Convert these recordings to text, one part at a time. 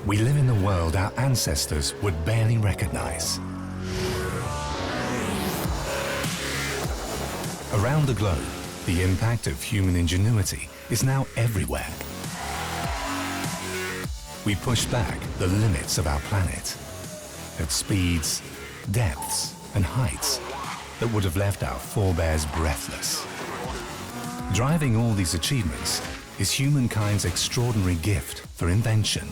We live in a world our ancestors would barely recognize. Around the globe, the impact of human ingenuity is now everywhere. We push back the limits of our planet at speeds, depths, and heights that would have left our forebears breathless. Driving all these achievements is humankind's extraordinary gift for invention.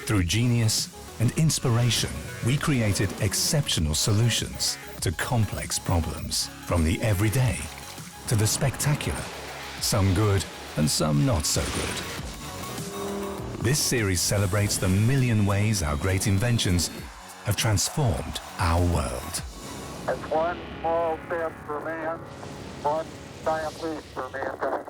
Through genius and inspiration, we created exceptional solutions to complex problems, from the everyday to the spectacular, some good and some not so good. This series celebrates the million ways our great inventions have transformed our world. It's one small step for man, one giant leap for mankind.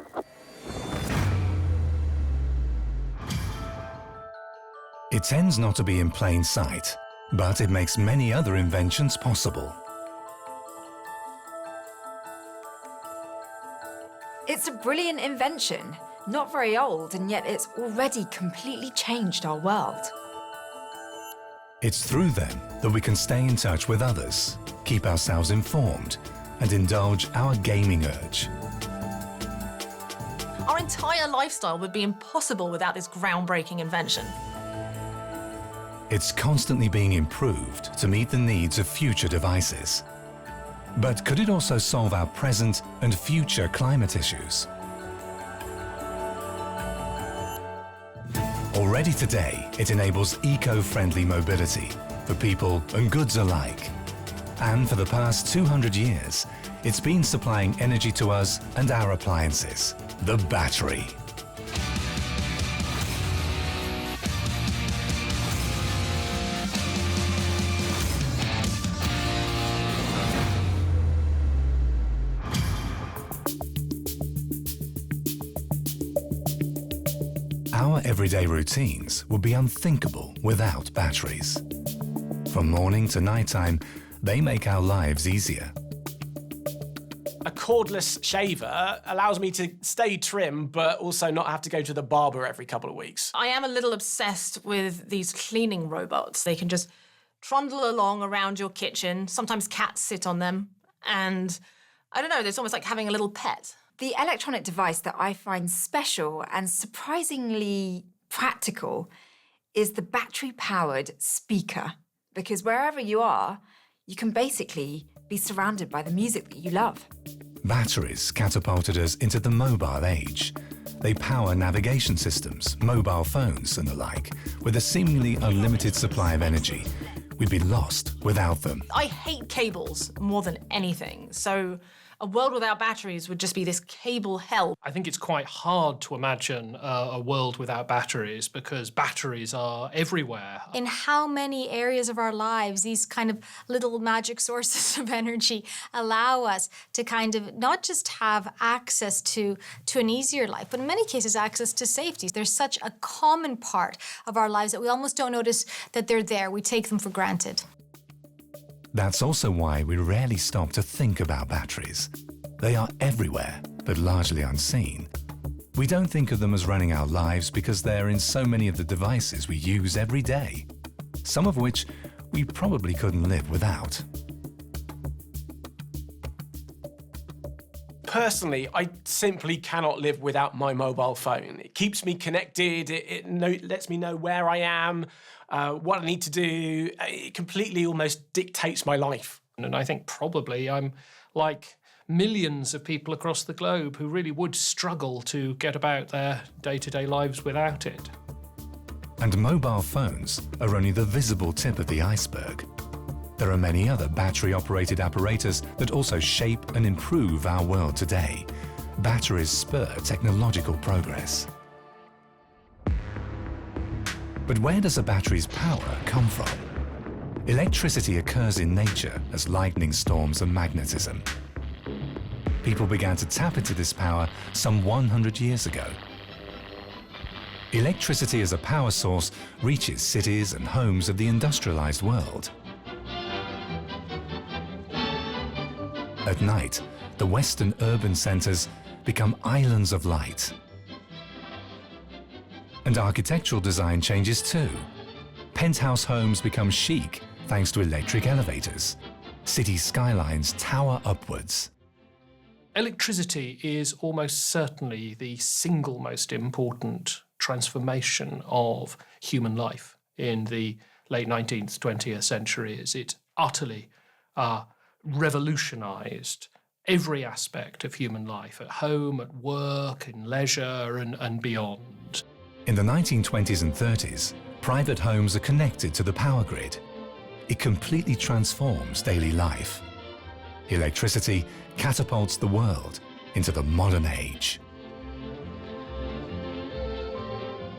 It tends not to be in plain sight, but it makes many other inventions possible. It's a brilliant invention, not very old, and yet it's already completely changed our world. It's through them that we can stay in touch with others, keep ourselves informed, and indulge our gaming urge. Our entire lifestyle would be impossible without this groundbreaking invention. It's constantly being improved to meet the needs of future devices. But could it also solve our present and future climate issues? Already today, it enables eco-friendly mobility for people and goods alike. And for the past 200 years, it's been supplying energy to us and our appliances, the battery. Our everyday routines would be unthinkable without batteries. From morning to nighttime, they make our lives easier. A cordless shaver allows me to stay trim, but also not have to go to the barber every couple of weeks. I am a little obsessed with these cleaning robots. They can just trundle along around your kitchen. Sometimes cats sit on them. And I don't know, it's almost like having a little pet. The electronic device that I find special and surprisingly practical is the battery-powered speaker, because wherever you are, you can basically be surrounded by the music that you love. Batteries catapulted us into the mobile age. They power navigation systems, mobile phones and the like, with a seemingly unlimited supply of energy. We'd be lost without them. I hate cables more than anything, so a world without batteries would just be this cable hell. I think it's quite hard to imagine a world without batteries because batteries are everywhere. In how many areas of our lives these kind of little magic sources of energy allow us to kind of not just have access to an easier life, but in many cases access to safety. They're such a common part of our lives that we almost don't notice that they're there. We take them for granted. That's also why we rarely stop to think about batteries. They are everywhere, but largely unseen. We don't think of them as running our lives because they're in so many of the devices we use every day, some of which we probably couldn't live without. Personally, I simply cannot live without my mobile phone. It keeps me connected, it lets me know where I am, what I need to do. It completely almost dictates my life. And I think probably I'm like millions of people across the globe who really would struggle to get about their day-to-day lives without it. And mobile phones are only the visible tip of the iceberg. There are many other battery-operated apparatus that also shape and improve our world today. Batteries spur technological progress. But where does a battery's power come from? Electricity occurs in nature as lightning storms and magnetism. People began to tap into this power some 100 years ago. Electricity as a power source reaches cities and homes of the industrialized world. At night, the Western urban centers become islands of light. And architectural design changes too. Penthouse homes become chic thanks to electric elevators. City skylines tower upwards. Electricity is almost certainly the single most important transformation of human life in the late 19th, 20th centuries. It utterly revolutionised every aspect of human life, at home, at work, in leisure, and beyond. In the 1920s and 30s, private homes are connected to the power grid. It completely transforms daily life. Electricity catapults the world into the modern age.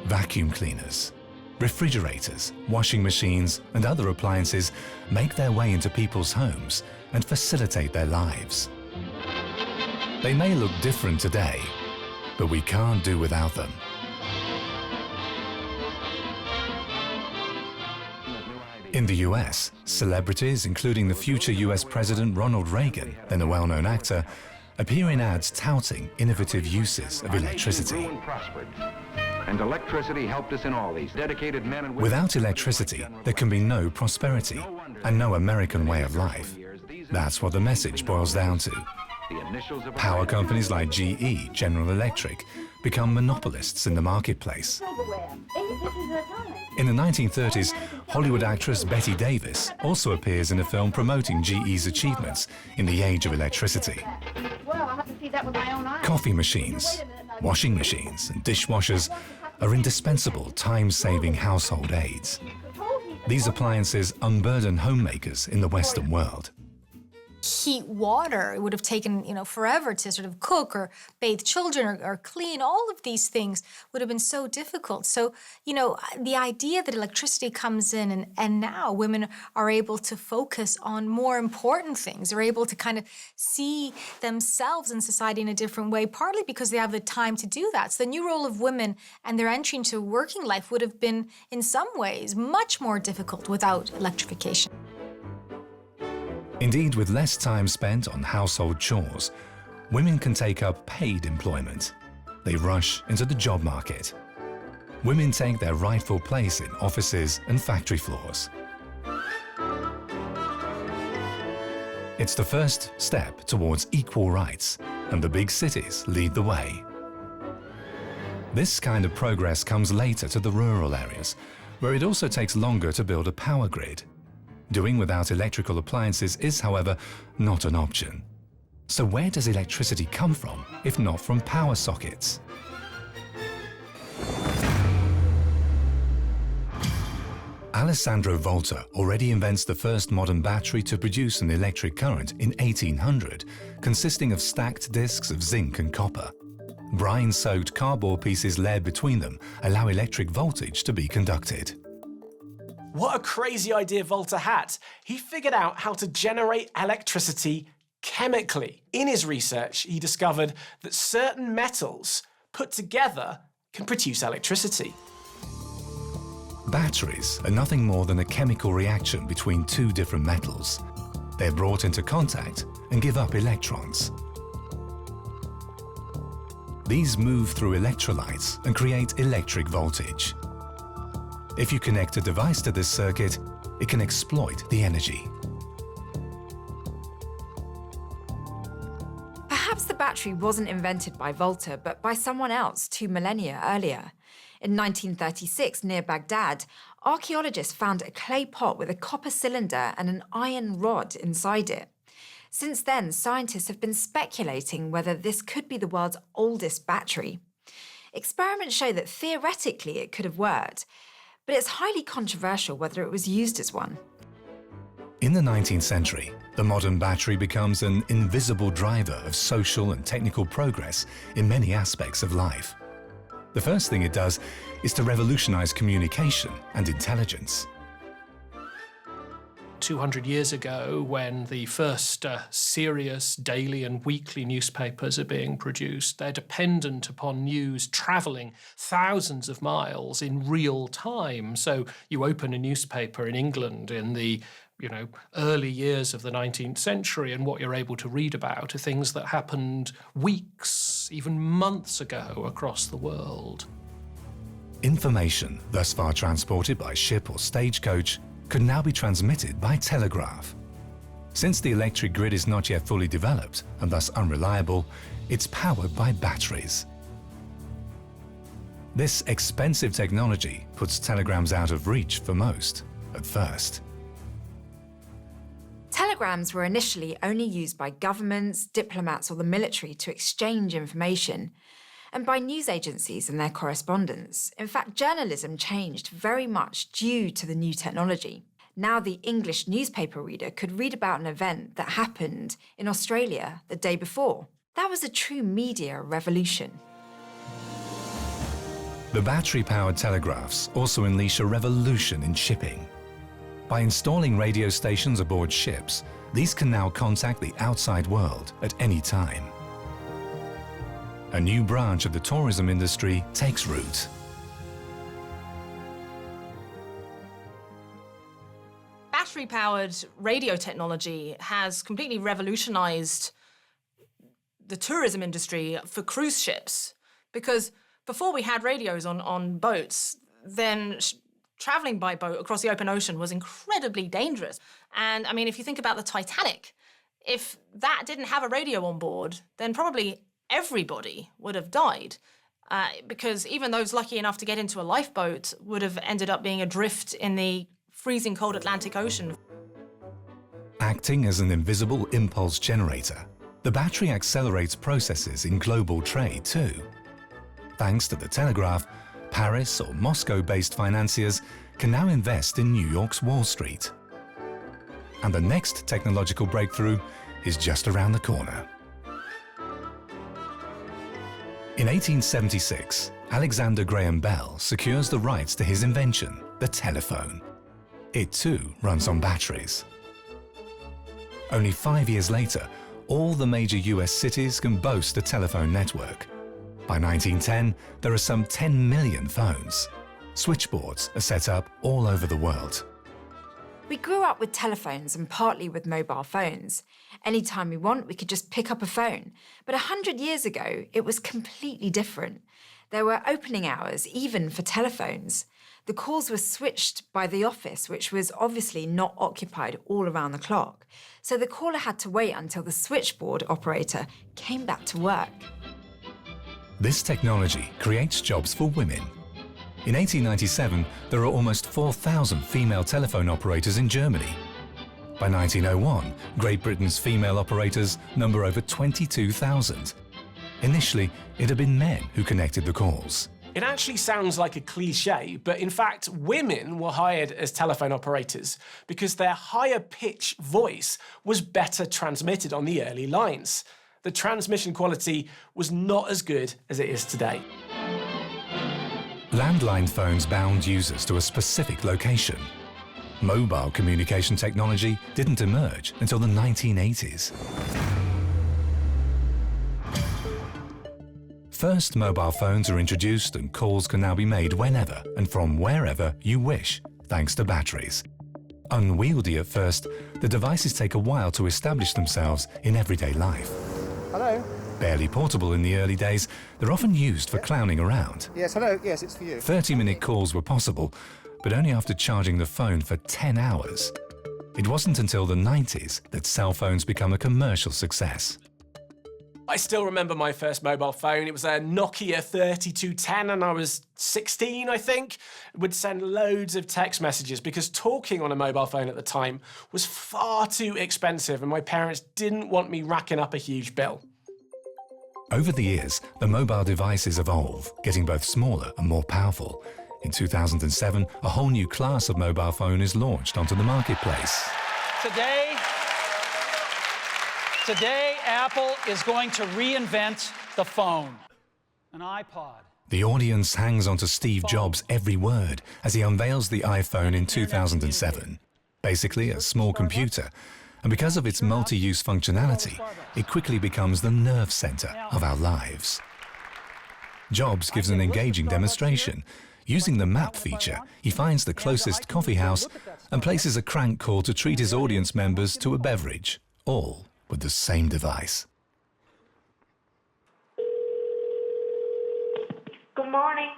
Vacuum cleaners, refrigerators, washing machines, and other appliances make their way into people's homes and facilitate their lives. They may look different today, but we can't do without them. In the US, celebrities, including the future US President Ronald Reagan, then a well-known actor, appear in ads touting innovative uses of electricity. And electricity helped us in all these dedicated men and women. Without electricity, there can be no prosperity and no American way of life. That's what the message boils down to. Power companies like GE, General Electric, become monopolists in the marketplace. In the 1930s, Hollywood actress Bette Davis also appears in a film promoting GE's achievements in the age of electricity. Coffee machines, washing machines, and dishwashers are indispensable time-saving household aids. These appliances unburden homemakers in the Western world. Heat water, it would have taken, forever to sort of cook or bathe children or clean. All of these things would have been so difficult. So, the idea that electricity comes in and now women are able to focus on more important things. They're able to kind of see themselves in society in a different way, partly because they have the time to do that. So the new role of women and their entry into working life would have been, in some ways, much more difficult without electrification. Indeed, with less time spent on household chores, women can take up paid employment. They rush into the job market. Women take their rightful place in offices and factory floors. It's the first step towards equal rights, and the big cities lead the way. This kind of progress comes later to the rural areas, where it also takes longer to build a power grid. Doing without electrical appliances is, however, not an option. So where does electricity come from, if not from power sockets? Alessandro Volta already invents the first modern battery to produce an electric current in 1800, consisting of stacked discs of zinc and copper. Brine-soaked cardboard pieces layered between them allow electric voltage to be conducted. What a crazy idea Volta had. He figured out how to generate electricity chemically. In his research, he discovered that certain metals put together can produce electricity. Batteries are nothing more than a chemical reaction between two different metals. They're brought into contact and give up electrons. These move through electrolytes and create electric voltage. If you connect a device to this circuit, it can exploit the energy. Perhaps the battery wasn't invented by Volta, but by someone else 2 millennia earlier. In 1936, near Baghdad, archaeologists found a clay pot with a copper cylinder and an iron rod inside it. Since then, scientists have been speculating whether this could be the world's oldest battery. Experiments show that theoretically it could have worked, but it's highly controversial whether it was used as one. In the 19th century, the modern battery becomes an invisible driver of social and technical progress in many aspects of life. The first thing it does is to revolutionize communication and intelligence. 200 years ago, when the first serious daily and weekly newspapers are being produced, they're dependent upon news travelling thousands of miles in real time. So you open a newspaper in England in the early years of the 19th century, and what you're able to read about are things that happened weeks, even months ago across the world. Information thus far transported by ship or stagecoach could now be transmitted by telegraph. Since the electric grid is not yet fully developed and thus unreliable, it's powered by batteries. This expensive technology puts telegrams out of reach for most, at first. Telegrams were initially only used by governments, diplomats or the military to exchange information, and by news agencies and their correspondents. In fact, journalism changed very much due to the new technology. Now the English newspaper reader could read about an event that happened in Australia the day before. That was a true media revolution. The battery-powered telegraphs also unleash a revolution in shipping. By installing radio stations aboard ships, these can now contact the outside world at any time. A new branch of the tourism industry takes root. Battery-powered radio technology has completely revolutionized the tourism industry for cruise ships, because before we had radios on boats, then traveling by boat across the open ocean was incredibly dangerous. And I mean, if you think about the Titanic, if that didn't have a radio on board, then probably everybody would have died, because even those lucky enough to get into a lifeboat would have ended up being adrift in the freezing cold Atlantic Ocean. Acting as an invisible impulse generator, the battery accelerates processes in global trade too. Thanks to the telegraph, Paris or Moscow-based financiers can now invest in New York's Wall Street. And the next technological breakthrough is just around the corner. In 1876, Alexander Graham Bell secures the rights to his invention, the telephone. It too runs on batteries. Only 5 years later, all the major US cities can boast a telephone network. By 1910, there are some 10 million phones. Switchboards are set up all over the world. We grew up with telephones and partly with mobile phones. Anytime we want, we could just pick up a phone. But 100 years ago, it was completely different. There were opening hours, even for telephones. The calls were switched by the office, which was obviously not occupied all around the clock. So the caller had to wait until the switchboard operator came back to work. This technology creates jobs for women. In 1897, there are almost 4,000 female telephone operators in Germany. By 1901, Great Britain's female operators number over 22,000. Initially, it had been men who connected the calls. It actually sounds like a cliche, but in fact, women were hired as telephone operators because their higher pitch voice was better transmitted on the early lines. The transmission quality was not as good as it is today. Landline phones bound users to a specific location. Mobile communication technology didn't emerge until the 1980s. First, mobile phones are introduced and calls can now be made whenever and from wherever you wish, thanks to batteries. Unwieldy at first, the devices take a while to establish themselves in everyday life. Hello? Barely portable in the early days, they're often used for clowning around. Yes, hello. Yes, it's for you. 30-minute calls were possible, but only after charging the phone for 10 hours. It wasn't until the 90s that cell phones become a commercial success. I still remember my first mobile phone. It was a Nokia 3210 and I was 16, I think. Would send loads of text messages because talking on a mobile phone at the time was far too expensive and my parents didn't want me racking up a huge bill. Over the years, the mobile devices evolve, getting both smaller and more powerful. In 2007, a whole new class of mobile phone is launched onto the marketplace. Today, Apple is going to reinvent the phone, an iPod. The audience hangs onto Steve Jobs' every word as he unveils the iPhone in 2007. Basically a small computer, and because of its multi-use functionality, it quickly becomes the nerve center of our lives. Jobs gives an engaging demonstration. Using the map feature, he finds the closest coffee house and places a crank call to treat his audience members to a beverage, all with the same device. Good Good morning,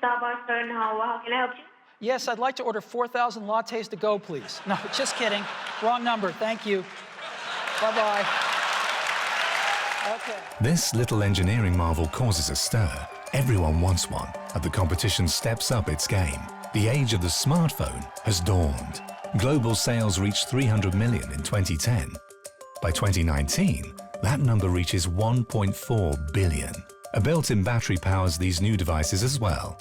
Starbucks, and how can I help you? Yes, I'd like to order 4,000 lattes to go, please. No, just kidding. Wrong number. Thank you. Bye-bye. Okay. This little engineering marvel causes a stir. Everyone wants one, and the competition steps up its game. The age of the smartphone has dawned. Global sales reached 300 million in 2010. By 2019, that number reaches 1.4 billion. A built-in battery powers these new devices as well.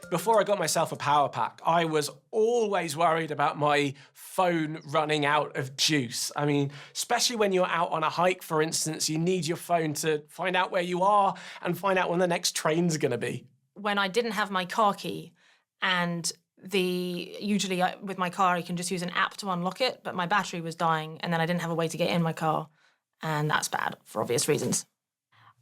Before I got myself a power pack, I was always worried about my phone running out of juice. I mean, especially when you're out on a hike, for instance, you need your phone to find out where you are and find out when the next train's going to be. When I didn't have my car key, and usually with my car, I can just use an app to unlock it, but my battery was dying, and then I didn't have a way to get in my car, and that's bad for obvious reasons.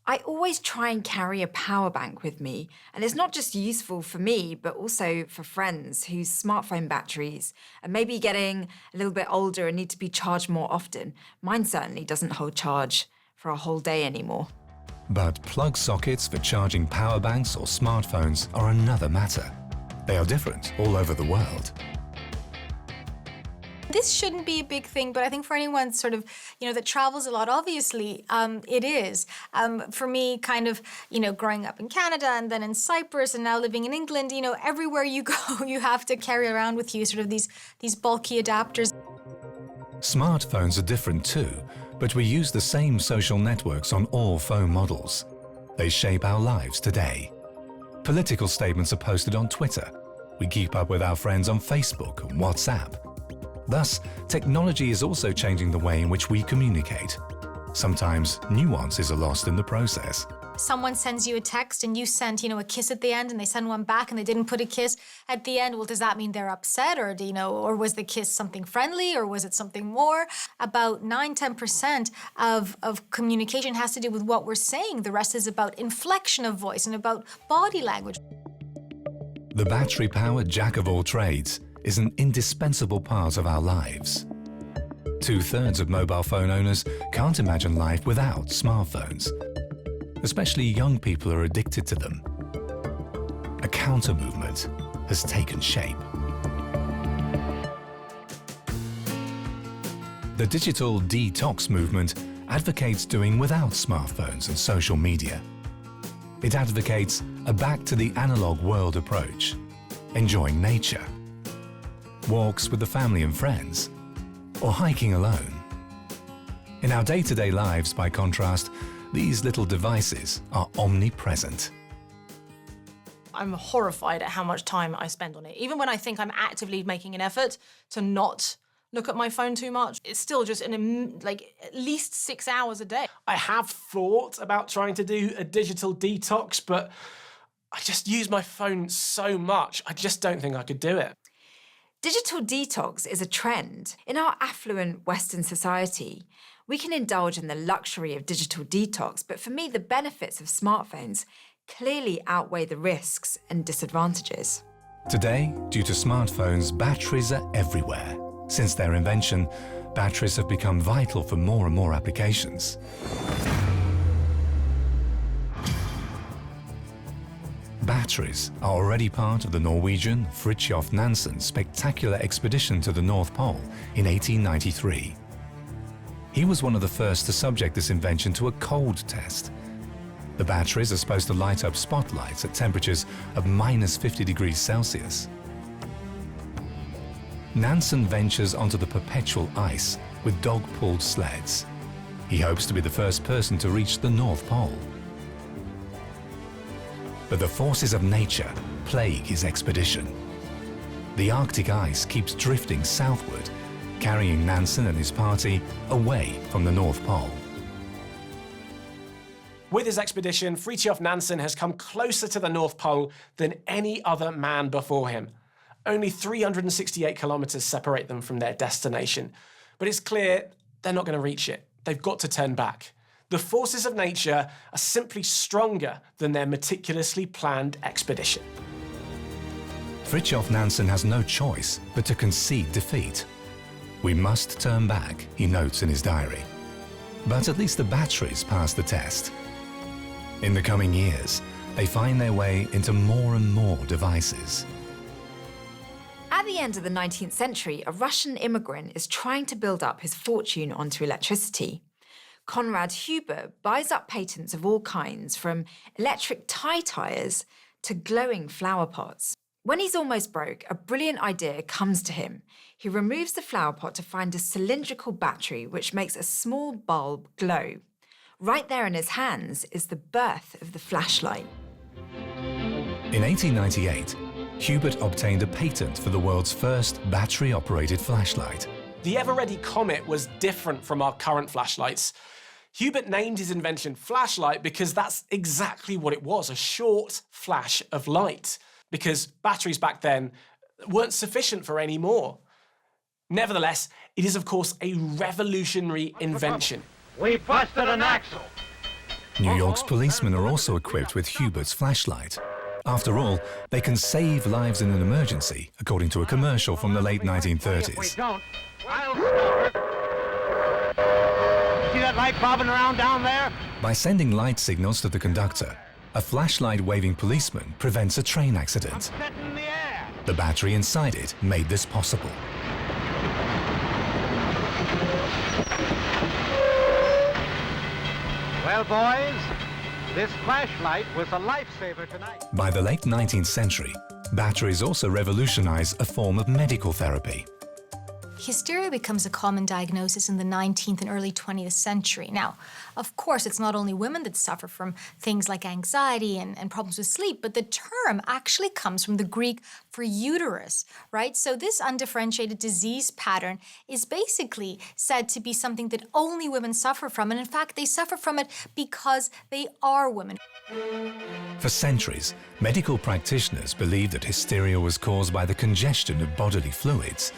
I always try and carry a power bank with me, and it's not just useful for me, but also for friends whose smartphone batteries are maybe getting a little bit older and need to be charged more often. Mine certainly doesn't hold charge for a whole day anymore. But plug sockets for charging power banks or smartphones are another matter. They are different all over the world. This shouldn't be a big thing, but I think for anyone sort of, that travels a lot, obviously, it is. For me, kind of, growing up in Canada and then in Cyprus and now living in England, everywhere you go, you have to carry around with you sort of these bulky adapters. Smartphones are different too, but we use the same social networks on all phone models. They shape our lives today. Political statements are posted on Twitter. We keep up with our friends on Facebook and WhatsApp. Thus, technology is also changing the way in which we communicate. Sometimes nuances are lost in the process. Someone sends you a text and you send, a kiss at the end, and they send one back and they didn't put a kiss at the end. Well, does that mean they're upset, or or was the kiss something friendly, or was it something more? About 9-10% of communication has to do with what we're saying. The rest is about inflection of voice and about body language. The battery-powered jack of all trades is an indispensable part of our lives. 2/3 of mobile phone owners can't imagine life without smartphones. Especially young people are addicted to them. A counter-movement has taken shape. The digital detox movement advocates doing without smartphones and social media. It advocates a back-to-the-analog world approach, enjoying nature, walks with the family and friends, or hiking alone. In our day-to-day lives, by contrast, these little devices are omnipresent. I'm horrified at how much time I spend on it. Even when I think I'm actively making an effort to not look at my phone too much, it's still just at least 6 hours a day. I have thought about trying to do a digital detox, but I just use my phone so much, I just don't think I could do it. Digital detox is a trend. In our affluent Western society, we can indulge in the luxury of digital detox, but for me, the benefits of smartphones clearly outweigh the risks and disadvantages. Today, due to smartphones, batteries are everywhere. Since their invention, batteries have become vital for more and more applications. Batteries are already part of the Norwegian Fridtjof Nansen's spectacular expedition to the North Pole in 1893. He was one of the first to subject this invention to a cold test. The batteries are supposed to light up spotlights at temperatures of -50 degrees Celsius. Nansen ventures onto the perpetual ice with dog-pulled sleds. He hopes to be the first person to reach the North Pole. But the forces of nature plague his expedition. The Arctic ice keeps drifting southward, carrying Nansen and his party away from the North Pole. With his expedition, Fridtjof Nansen has come closer to the North Pole than any other man before him. Only 368 kilometers separate them from their destination. But it's clear they're not going to reach it. They've got to turn back. The forces of nature are simply stronger than their meticulously planned expedition. Fridtjof Nansen has no choice but to concede defeat. We must turn back, he notes in his diary. But at least the batteries pass the test. In the coming years, they find their way into more and more devices. At the end of the 19th century, a Russian immigrant is trying to build up his fortune onto electricity. Konrad Huber buys up patents of all kinds, from electric tie tyres to glowing flower pots. When he's almost broke, a brilliant idea comes to him. He removes the flower pot to find a cylindrical battery which makes a small bulb glow. Right there in his hands is the birth of the flashlight. In 1898, Hubert obtained a patent for the world's first battery-operated flashlight. The ever-ready Comet was different from our current flashlights. Hubert named his invention flashlight because that's exactly what it was, a short flash of light, because batteries back then weren't sufficient for any more. Nevertheless, it is of course a revolutionary invention. We busted an axle! New York's policemen are also equipped with Hubert's flashlight. After all, they can save lives in an emergency, according to a commercial from the late 1930s. If we don't, I'll stop her. See that light bobbing around down there? By sending light signals to the conductor, a flashlight-waving policeman prevents a train accident. Set in the air! The battery inside it made this possible. Well, boys, this flashlight was a lifesaver tonight. By the late 19th century, batteries also revolutionized a form of medical therapy. Hysteria becomes a common diagnosis in the 19th and early 20th century. Now, of course, it's not only women that suffer from things like anxiety and problems with sleep, but the term actually comes from the Greek for uterus, right? So this undifferentiated disease pattern is basically said to be something that only women suffer from, and in fact, they suffer from it because they are women. For centuries, medical practitioners believed that hysteria was caused by the congestion of bodily fluids.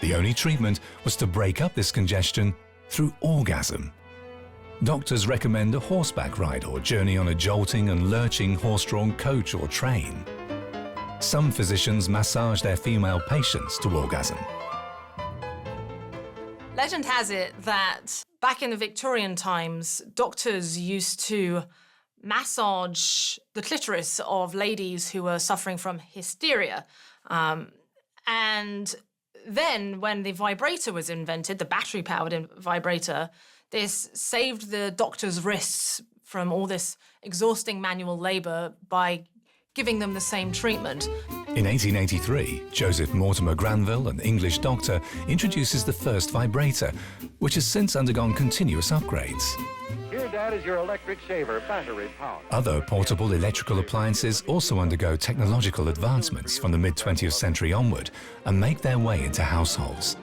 The only treatment was to break up this congestion through orgasm. Doctors recommend a horseback ride or journey on a jolting and lurching horse-drawn coach or train. Some physicians massage their female patients to orgasm. Legend has it that back in the Victorian times, doctors used to massage the clitoris of ladies who were suffering from hysteria. And then when the vibrator was invented, the battery-powered vibrator, this saved the doctor's wrists from all this exhausting manual labor by giving them the same treatment. In 1883, Joseph Mortimer Granville, an English doctor, introduces the first vibrator, which has since undergone continuous upgrades. Here, Dad, is your electric shaver, battery powered. Other portable electrical appliances also undergo technological advancements from the mid-20th century onward and make their way into households.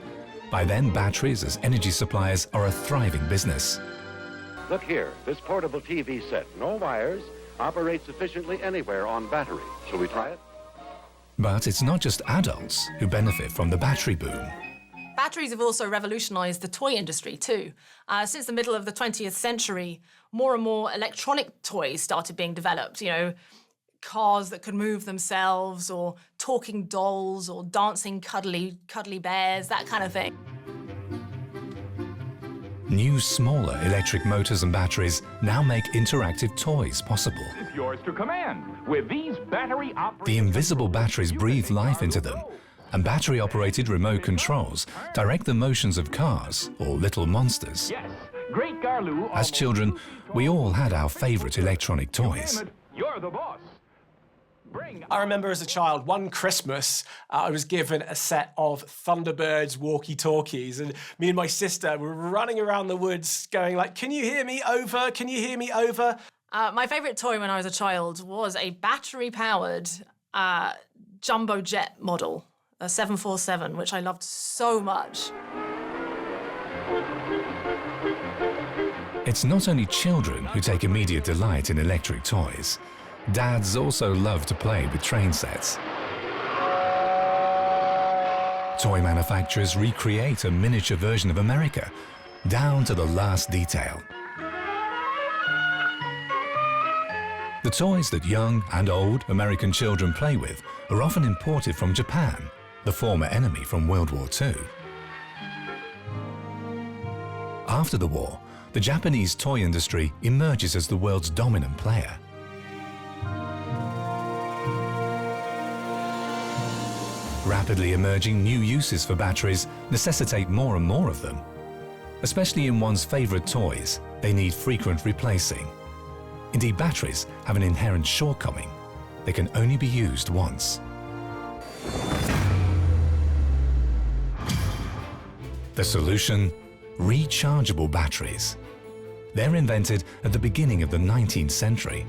By then, batteries as energy suppliers are a thriving business. Look here, this portable TV set, no wires, operates efficiently anywhere on battery. Shall we try it? But it's not just adults who benefit from the battery boom. Batteries have also revolutionized the toy industry too. Since the middle of the 20th century, more and more electronic toys started being developed. You know, cars that could move themselves, or talking dolls, or dancing cuddly bears, that kind of thing. New, smaller electric motors and batteries now make interactive toys possible. It's yours to command with these battery-operated... The invisible batteries breathe life into them, and battery-operated remote controls direct the motions of cars or little monsters. Yes, Great Garloo... As children, we all had our favorite electronic toys. You're the boss. I remember as a child, one Christmas, I was given a set of Thunderbirds walkie-talkies, and me and my sister were running around the woods going like, "Can you hear me? Over? Can you hear me? Over?" My favorite toy when I was a child was a battery-powered jumbo jet model, a 747, which I loved so much. It's not only children who take immediate delight in electric toys. Dads also love to play with train sets. Toy manufacturers recreate a miniature version of America, down to the last detail. The toys that young and old American children play with are often imported from Japan, the former enemy from World War II. After the war, the Japanese toy industry emerges as the world's dominant player. Rapidly emerging new uses for batteries necessitate more and more of them. Especially in one's favourite toys, they need frequent replacing. Indeed, batteries have an inherent shortcoming. They can only be used once. The solution? Rechargeable batteries. They're invented at the beginning of the 19th century.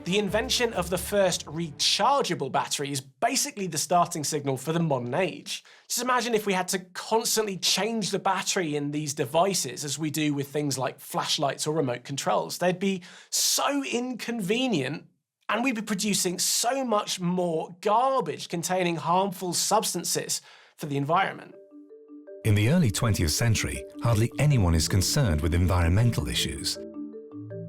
The invention of the first rechargeable battery is basically the starting signal for the modern age. Just imagine if we had to constantly change the battery in these devices as we do with things like flashlights or remote controls. They'd be so inconvenient, and we'd be producing so much more garbage containing harmful substances for the environment. In the early 20th century, hardly anyone is concerned with environmental issues.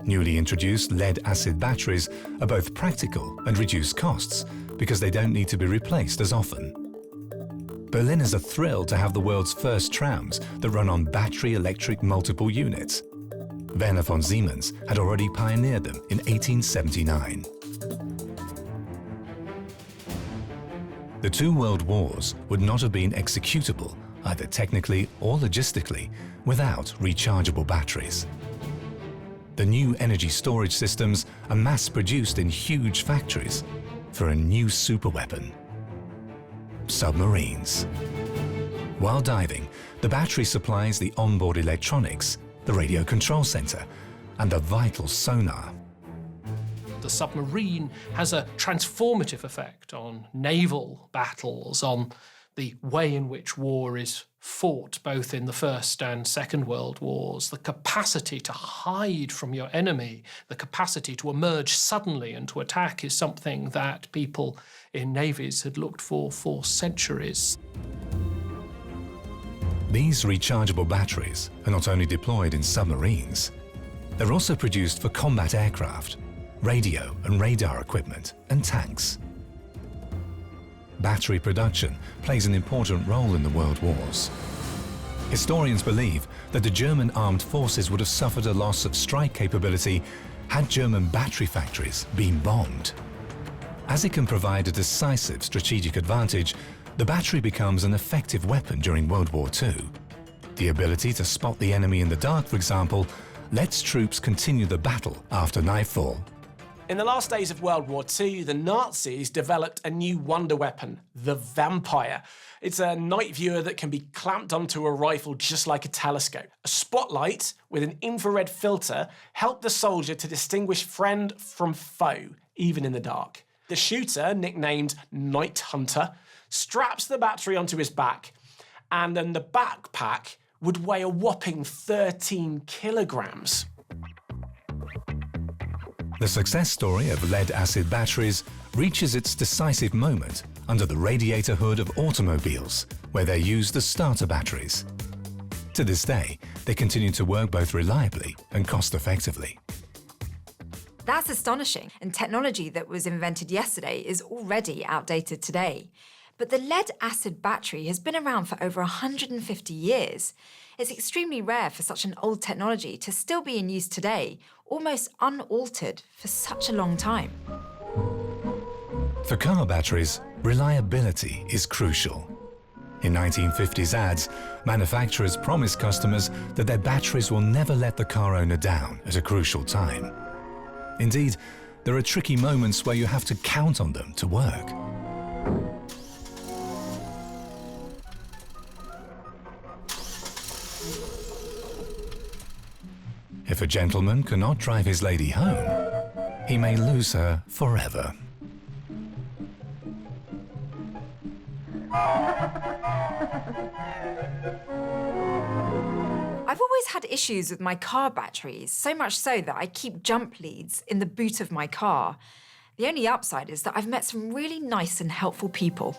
Newly introduced lead-acid batteries are both practical and reduce costs because they don't need to be replaced as often. Berliners are thrilled to have the world's first trams that run on battery electric multiple units. Werner von Siemens had already pioneered them in 1879. The two world wars would not have been executable, either technically or logistically, without rechargeable batteries. The new energy storage systems are mass-produced in huge factories for a new superweapon: submarines. While diving, the battery supplies the onboard electronics, the radio control center, and the vital sonar. The submarine has a transformative effect on naval battles, on the way in which war is fought both in the First and Second World Wars, the capacity to hide from your enemy, the capacity to emerge suddenly and to attack is something that people in navies had looked for centuries. These rechargeable batteries are not only deployed in submarines, they're also produced for combat aircraft, radio and radar equipment, and tanks. Battery production plays an important role in the world wars. Historians believe that the German armed forces would have suffered a loss of strike capability had German battery factories been bombed. As it can provide a decisive strategic advantage, the battery becomes an effective weapon during World War II. The ability to spot the enemy in the dark, for example, lets troops continue the battle after nightfall. In the last days of World War II, the Nazis developed a new wonder weapon, the Vampire. It's a night viewer that can be clamped onto a rifle just like a telescope. A spotlight with an infrared filter helped the soldier to distinguish friend from foe, even in the dark. The shooter, nicknamed Night Hunter, straps the battery onto his back, and then the backpack would weigh a whopping 13 kilograms. The success story of lead-acid batteries reaches its decisive moment under the radiator hood of automobiles, where they're used as starter batteries. To this day, they continue to work both reliably and cost-effectively. That's astonishing, and technology that was invented yesterday is already outdated today. But the lead-acid battery has been around for over 150 years. It's extremely rare for such an old technology to still be in use today, almost unaltered for such a long time. For car batteries, reliability is crucial. In 1950s ads, manufacturers promised customers that their batteries will never let the car owner down at a crucial time. Indeed, there are tricky moments where you have to count on them to work. If a gentleman cannot drive his lady home, he may lose her forever. I've always had issues with my car batteries, so much so that I keep jump leads in the boot of my car. The only upside is that I've met some really nice and helpful people.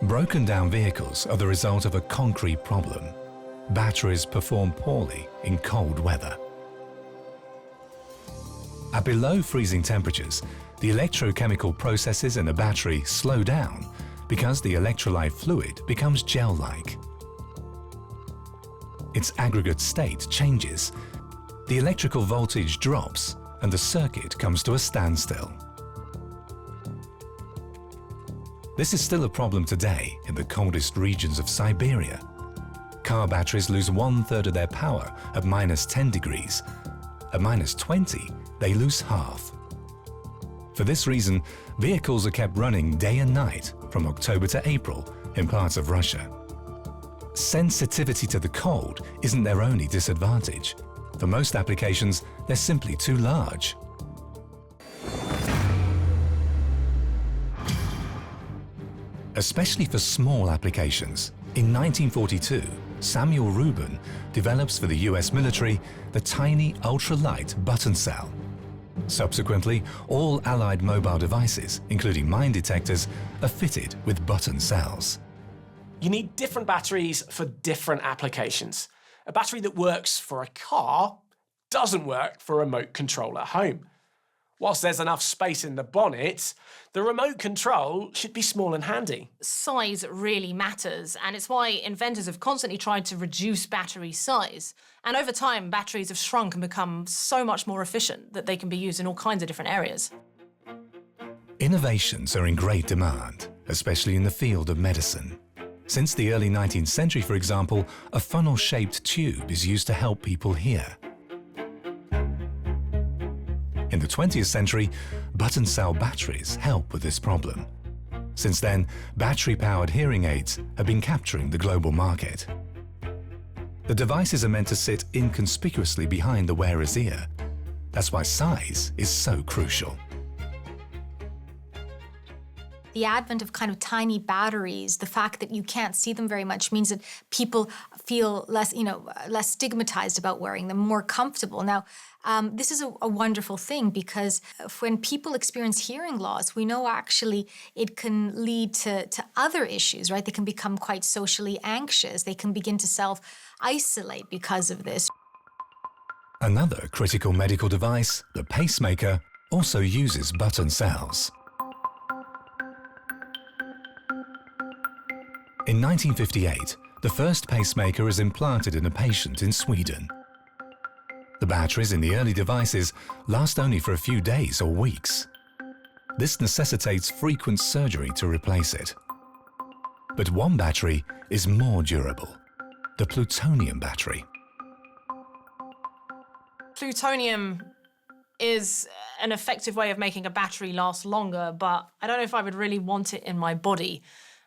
Broken down vehicles are the result of a concrete problem. Batteries perform poorly in cold weather. At below freezing temperatures, the electrochemical processes in a battery slow down because the electrolyte fluid becomes gel-like. Its aggregate state changes, the electrical voltage drops, and the circuit comes to a standstill. This is still a problem today in the coldest regions of Siberia. Car batteries lose 1/3 of their power at -10 degrees. At -20, they lose half. For this reason, vehicles are kept running day and night from October to April in parts of Russia. Sensitivity to the cold isn't their only disadvantage. For most applications, they're simply too large. Especially for small applications, in 1942, Samuel Rubin develops for the US military the tiny ultralight button cell. Subsequently, all Allied mobile devices, including mine detectors, are fitted with button cells. You need different batteries for different applications. A battery that works for a car doesn't work for a remote control at home. Whilst there's enough space in the bonnet, the remote control should be small and handy. Size really matters, and it's why inventors have constantly tried to reduce battery size. And over time, batteries have shrunk and become so much more efficient that they can be used in all kinds of different areas. Innovations are in great demand, especially in the field of medicine. Since the early 19th century, for example, a funnel-shaped tube is used to help people hear. In the 20th century, button cell batteries help with this problem. Since then, battery-powered hearing aids have been capturing the global market. The devices are meant to sit inconspicuously behind the wearer's ear. That's why size is so crucial. The advent of kind of tiny batteries, the fact that you can't see them very much, means that people feel less, less stigmatized about wearing them, more comfortable. Now, this is a wonderful thing, because when people experience hearing loss, we know actually it can lead to other issues, right? They can become quite socially anxious. They can begin to self-isolate because of this. Another critical medical device, the pacemaker, also uses button cells. In 1958, the first pacemaker is implanted in a patient in Sweden. The batteries in the early devices last only for a few days or weeks. This necessitates frequent surgery to replace it. But one battery is more durable, the plutonium battery. Plutonium is an effective way of making a battery last longer, but I don't know if I would really want it in my body.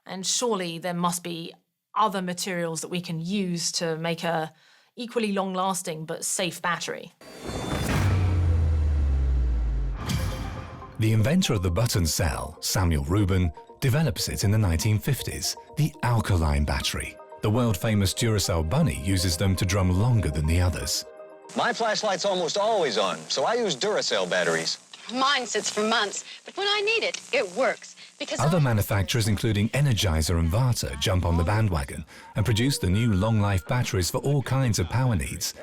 And surely there must be other materials that we can use to make a equally long-lasting but safe battery. The inventor of the button cell, Samuel Rubin, develops it in the 1950s, the alkaline battery. The world-famous Duracell bunny uses them to drum longer than the others. My flashlight's almost always on, so I use Duracell batteries. Mine sits for months, but when I need it, it works. Other manufacturers, including Energizer and Volta, jump on the bandwagon and produce the new long-life batteries for all kinds of power needs.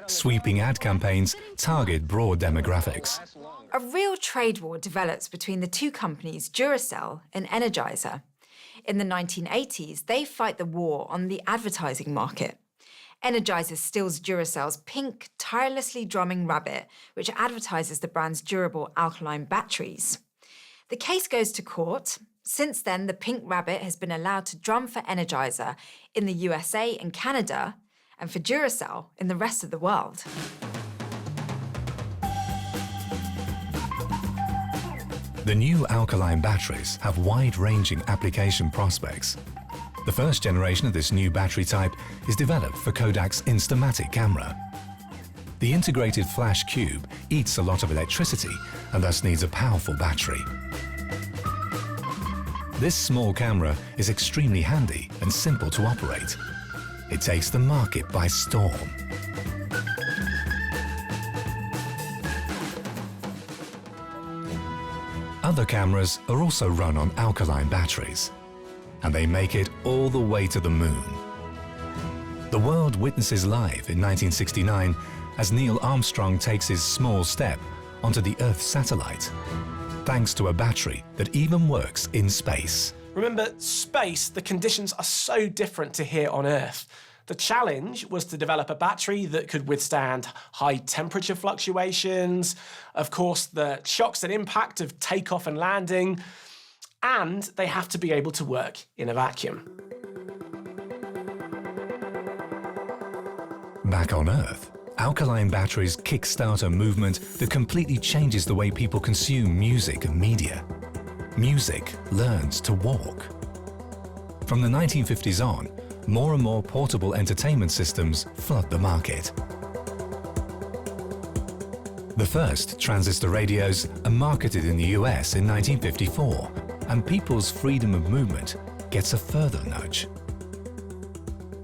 Sweeping ad campaigns target broad demographics. A real trade war develops between the two companies, Duracell and Energizer. In the 1980s, they fight the war on the advertising market. Energizer steals Duracell's pink, tirelessly drumming rabbit, which advertises the brand's durable alkaline batteries. The case goes to court. Since then, the pink rabbit has been allowed to drum for Energizer in the USA and Canada, and for Duracell in the rest of the world. The new alkaline batteries have wide-ranging application prospects. The first generation of this new battery type is developed for Kodak's Instamatic camera. The integrated flash cube eats a lot of electricity and thus needs a powerful battery. This small camera is extremely handy and simple to operate. It takes the market by storm. Other cameras are also run on alkaline batteries, and they make it all the way to the moon. The world witnesses live in 1969 as Neil Armstrong takes his small step onto the Earth satellite, thanks to a battery that even works in space. Remember, space, the conditions are so different to here on Earth. The challenge was to develop a battery that could withstand high temperature fluctuations, of course, the shocks and impact of takeoff and landing, and they have to be able to work in a vacuum. Back on Earth, alkaline batteries kickstart a movement that completely changes the way people consume music and media. Music learns to walk. From the 1950s on, more and more portable entertainment systems flood the market. The first transistor radios are marketed in the US in 1954, and people's freedom of movement gets a further nudge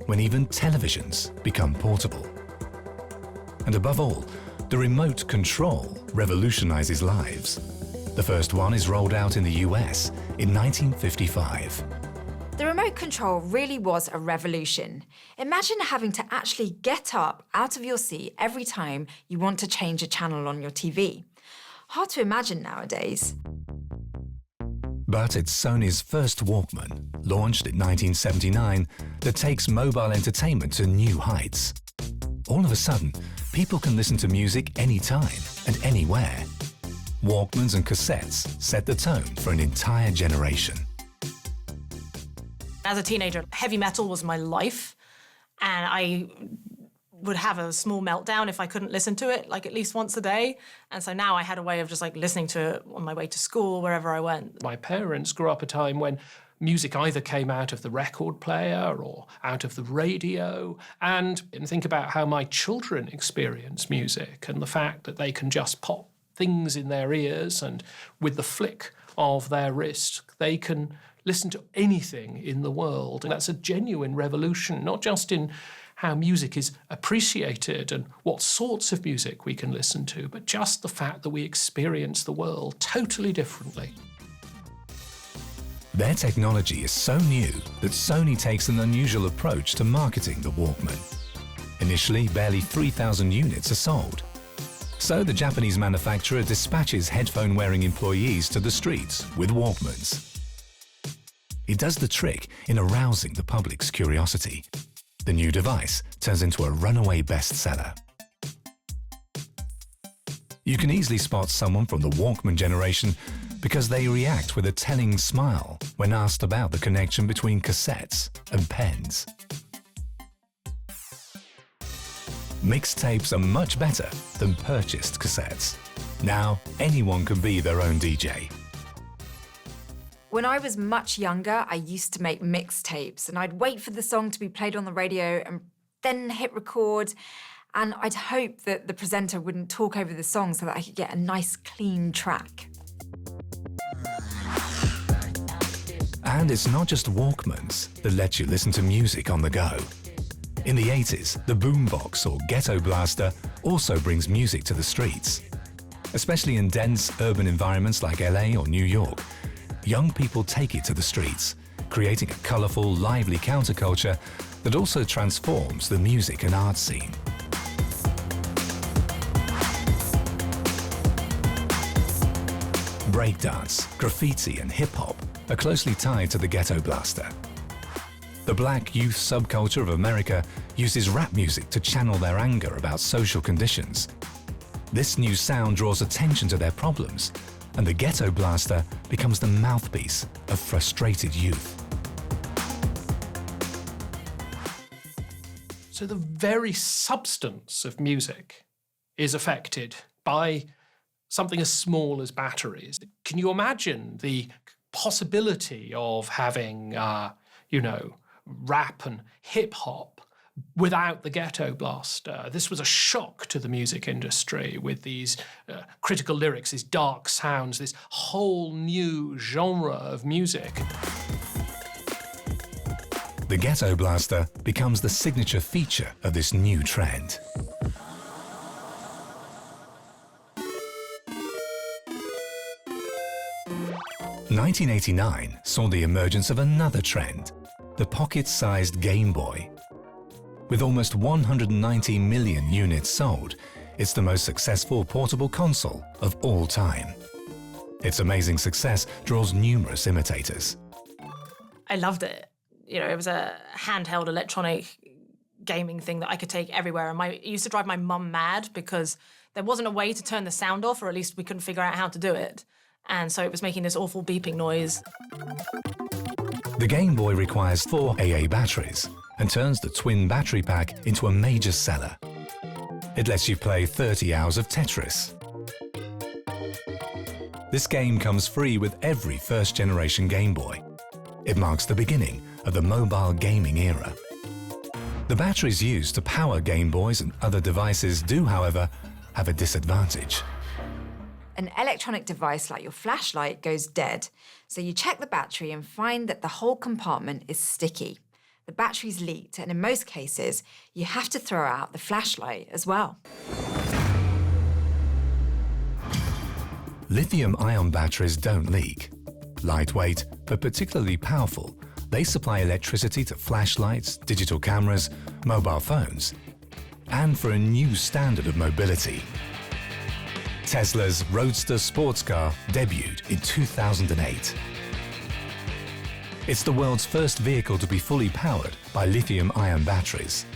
when even televisions become portable. And above all, the remote control revolutionizes lives. The first one is rolled out in the US in 1955. The remote control really was a revolution. Imagine having to actually get up out of your seat every time you want to change a channel on your TV. Hard to imagine nowadays. But it's Sony's first Walkman, launched in 1979, that takes mobile entertainment to new heights. All of a sudden, people can listen to music anytime and anywhere. Walkmans and cassettes set the tone for an entire generation. As a teenager, heavy metal was my life, and I would have a small meltdown if I couldn't listen to it, like at least once a day. And so now I had a way of just like listening to it on my way to school, wherever I went. My parents grew up a time when music either came out of the record player or out of the radio, and think about how my children experience music and the fact that they can just pop things in their ears and with the flick of their wrist, they can listen to anything in the world. And that's a genuine revolution, not just in how music is appreciated and what sorts of music we can listen to, but just the fact that we experience the world totally differently. Their technology is so new that Sony takes an unusual approach to marketing the Walkman. Initially, barely 3,000 units are sold. So the Japanese manufacturer dispatches headphone-wearing employees to the streets with Walkmans. It does the trick in arousing the public's curiosity. The new device turns into a runaway bestseller. You can easily spot someone from the Walkman generation because they react with a telling smile when asked about the connection between cassettes and pens. Mixtapes are much better than purchased cassettes. Now, anyone can be their own DJ. When I was much younger, I used to make mixtapes, and I'd wait for the song to be played on the radio and then hit record, and I'd hope that the presenter wouldn't talk over the song so that I could get a nice, clean track. And it's not just Walkmans that let you listen to music on the go. In the 80s, the boombox or ghetto blaster also brings music to the streets. Especially in dense urban environments like LA or New York, young people take it to the streets, creating a colourful, lively counterculture that also transforms the music and art scene. Breakdance, graffiti and hip-hop are closely tied to the ghetto blaster. The black youth subculture of America uses rap music to channel their anger about social conditions. This new sound draws attention to their problems, and the ghetto blaster becomes the mouthpiece of frustrated youth. So the very substance of music is affected by something as small as batteries. Can you imagine the possibility of having, rap and hip-hop without the ghetto blaster? This was a shock to the music industry with these critical lyrics, these dark sounds, this whole new genre of music. The ghetto blaster becomes the signature feature of this new trend. '89 saw the emergence of another trend, the pocket-sized Game Boy. With almost 190 million units sold, it's the most successful portable console of all time. Its amazing success draws numerous imitators. I loved it. It was a handheld electronic gaming thing that I could take everywhere. And it used to drive my mum mad because there wasn't a way to turn the sound off, or at least we couldn't figure out how to do it. And so it was making this awful beeping noise. The Game Boy requires 4 AA batteries and turns the twin battery pack into a major seller. It lets you play 30 hours of Tetris. This game comes free with every first-generation Game Boy. It marks the beginning of the mobile gaming era. The batteries used to power Game Boys and other devices do, however, have a disadvantage. An electronic device like your flashlight goes dead, so you check the battery and find that the whole compartment is sticky. The battery's leaked, and in most cases, you have to throw out the flashlight as well. Lithium-ion batteries don't leak. Lightweight, but particularly powerful, they supply electricity to flashlights, digital cameras, mobile phones, and for a new standard of mobility. Tesla's Roadster sports car debuted in 2008. It's the world's first vehicle to be fully powered by lithium-ion batteries.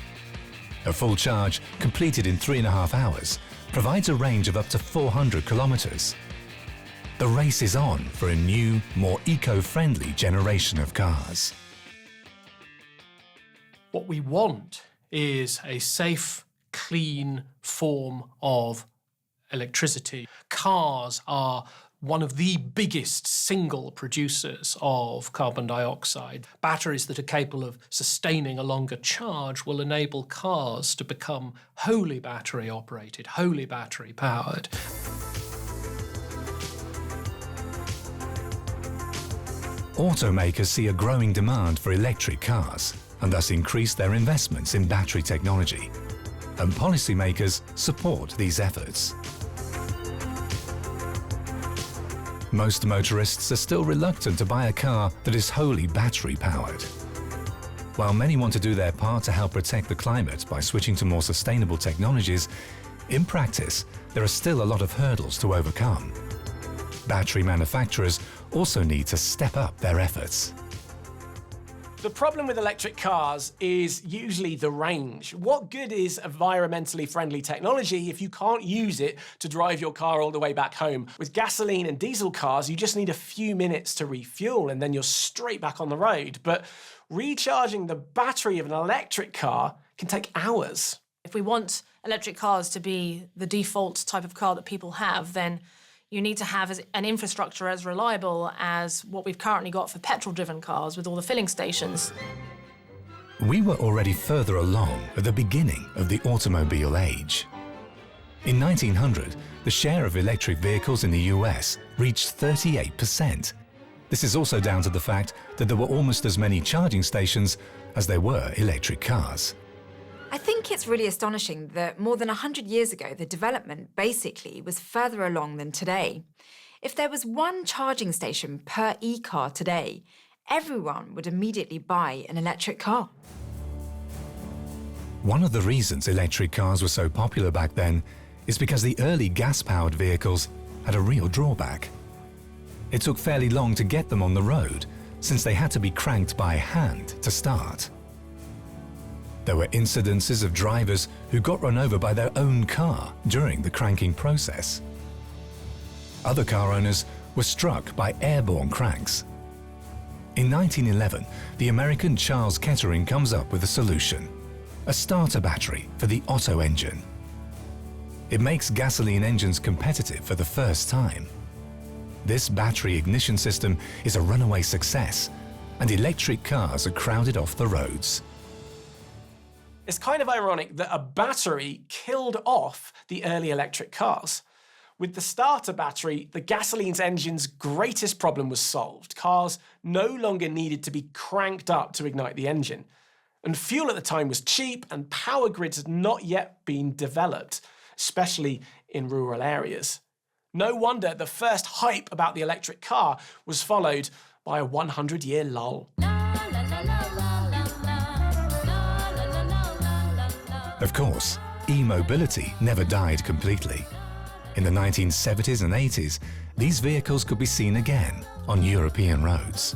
A full charge, completed in 3.5 hours, provides a range of up to 400 kilometers. The race is on for a new, more eco-friendly generation of cars. What we want is a safe, clean form of electricity. Cars are one of the biggest single producers of carbon dioxide. Batteries that are capable of sustaining a longer charge will enable cars to become wholly battery operated, wholly battery powered. Automakers see a growing demand for electric cars and thus increase their investments in battery technology. And policymakers support these efforts. Most motorists are still reluctant to buy a car that is wholly battery-powered. While many want to do their part to help protect the climate by switching to more sustainable technologies, in practice, there are still a lot of hurdles to overcome. Battery manufacturers also need to step up their efforts. The problem with electric cars is usually the range. What good is environmentally friendly technology if you can't use it to drive your car all the way back home? With gasoline and diesel cars, you just need a few minutes to refuel and then you're straight back on the road. But recharging the battery of an electric car can take hours. If we want electric cars to be the default type of car that people have, then you need to have an infrastructure as reliable as what we've currently got for petrol-driven cars with all the filling stations. We were already further along at the beginning of the automobile age. In 1900, the share of electric vehicles in the US reached 38%. This is also down to the fact that there were almost as many charging stations as there were electric cars. I think it's really astonishing that more than 100 years ago, the development basically was further along than today. If there was one charging station per e-car today, everyone would immediately buy an electric car. One of the reasons electric cars were so popular back then is because the early gas-powered vehicles had a real drawback. It took fairly long to get them on the road, since they had to be cranked by hand to start. There were incidences of drivers who got run over by their own car during the cranking process. Other car owners were struck by airborne cranks. In 1911, the American Charles Kettering comes up with a solution: a starter battery for the Otto engine. It makes gasoline engines competitive for the first time. This battery ignition system is a runaway success, and electric cars are crowded off the roads. It's kind of ironic that a battery killed off the early electric cars. With the starter battery, the gasoline engine's greatest problem was solved. Cars no longer needed to be cranked up to ignite the engine. And fuel at the time was cheap, and power grids had not yet been developed, especially in rural areas. No wonder the first hype about the electric car was followed by a 100-year lull. Of course, e-mobility never died completely. In the 1970s and 80s, these vehicles could be seen again on European roads.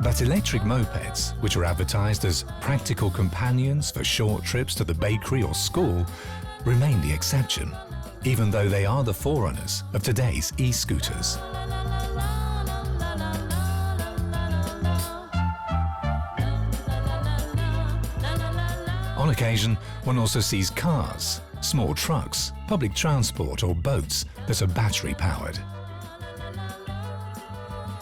But electric mopeds, which are advertised as practical companions for short trips to the bakery or school, remain the exception. even though they are the forerunners of today's e-scooters. On occasion, one also sees cars, small trucks, public transport or boats that are battery-powered.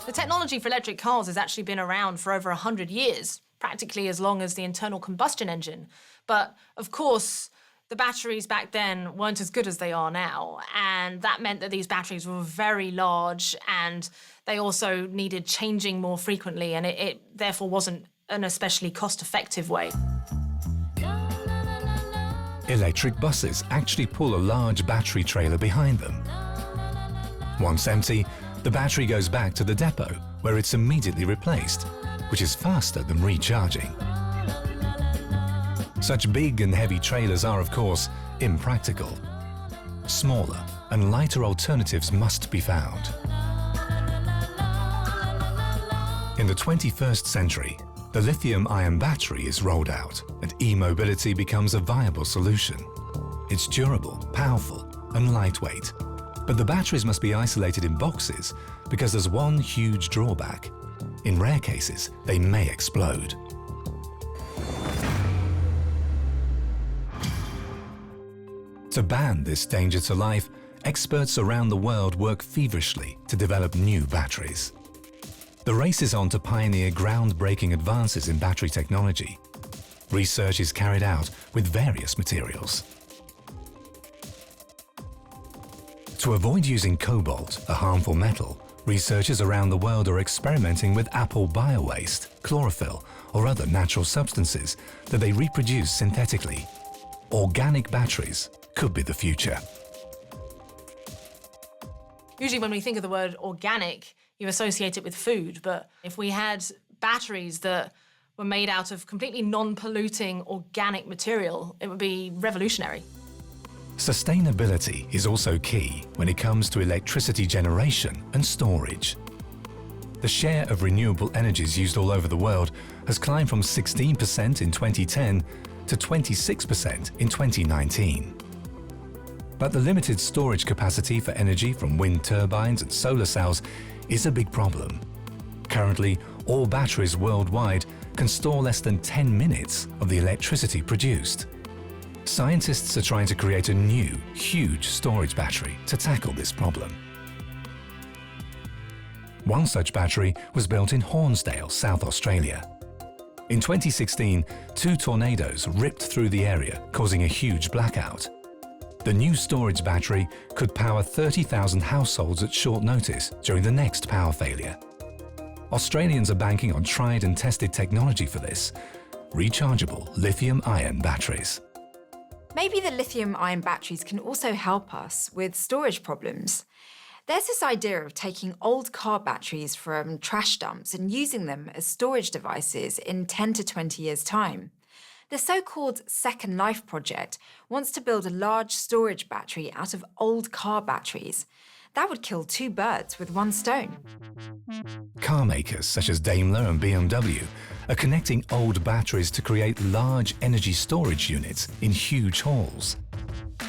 The technology for electric cars has actually been around for over 100 years, practically as long as the internal combustion engine. But, of course, the batteries back then weren't as good as they are now, and that meant that these batteries were very large and they also needed changing more frequently, and it therefore wasn't an especially cost-effective way. Electric buses actually pull a large battery trailer behind them. Once empty, the battery goes back to the depot, where it's immediately replaced, which is faster than recharging. Such big and heavy trailers are, of course, impractical. Smaller and lighter alternatives must be found. In the 21st century, the lithium-ion battery is rolled out and e-mobility becomes a viable solution. It's durable, powerful and lightweight. But the batteries must be isolated in boxes because there's one huge drawback. In rare cases, they may explode. To ban this danger to life, experts around the world work feverishly to develop new batteries. The race is on to pioneer groundbreaking advances in battery technology. Research is carried out with various materials. To avoid using cobalt, a harmful metal, researchers around the world are experimenting with apple biowaste, chlorophyll, or other natural substances that they reproduce synthetically. Organic batteries could be the future. Usually when we think of the word organic, you associate it with food, but if we had batteries that were made out of completely non-polluting organic material, it would be revolutionary. Sustainability is also key when it comes to electricity generation and storage. The share of renewable energies used all over the world has climbed from 16% in 2010 to 26% in 2019. But the limited storage capacity for energy from wind turbines and solar cells is a big problem. Currently, all batteries worldwide can store less than 10 minutes of the electricity produced. Scientists are trying to create a new, huge storage battery to tackle this problem. One such battery was built in Hornsdale, South Australia. In 2016, 2 tornadoes ripped through the area, causing a huge blackout. The new storage battery could power 30,000 households at short notice during the next power failure. Australians are banking on tried and tested technology for this: rechargeable lithium-ion batteries. Maybe the lithium-ion batteries can also help us with storage problems. There's this idea of taking old car batteries from trash dumps and using them as storage devices in 10 to 20 years' time. The so-called Second Life project wants to build a large storage battery out of old car batteries. That would kill 2 birds with 1 stone. Car makers such as Daimler and BMW are connecting old batteries to create large energy storage units in huge halls.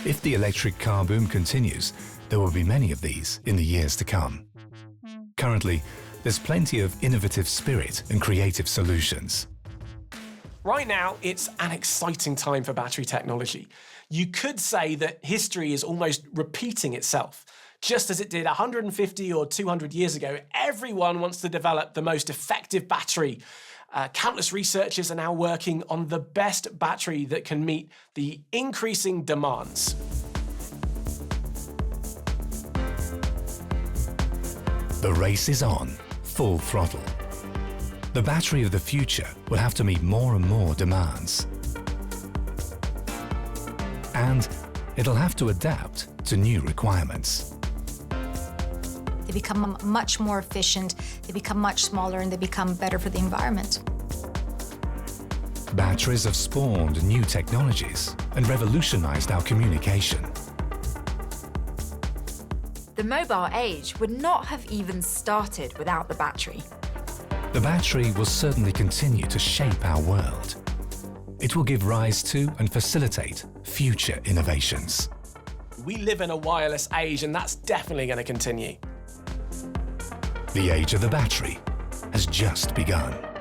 If the electric car boom continues, there will be many of these in the years to come. Currently, there's plenty of innovative spirit and creative solutions. Right now, it's an exciting time for battery technology. You could say that history is almost repeating itself. Just as it did 150 or 200 years ago, everyone wants to develop the most effective battery. Countless researchers are now working on the best battery that can meet the increasing demands. The race is on, full throttle. The battery of the future will have to meet more and more demands. And it'll have to adapt to new requirements. They become much more efficient, they become much smaller, and they become better for the environment. Batteries have spawned new technologies and revolutionized our communication. The mobile age would not have even started without the battery. The battery will certainly continue to shape our world. It will give rise to and facilitate future innovations. We live in a wireless age, and that's definitely going to continue. The age of the battery has just begun.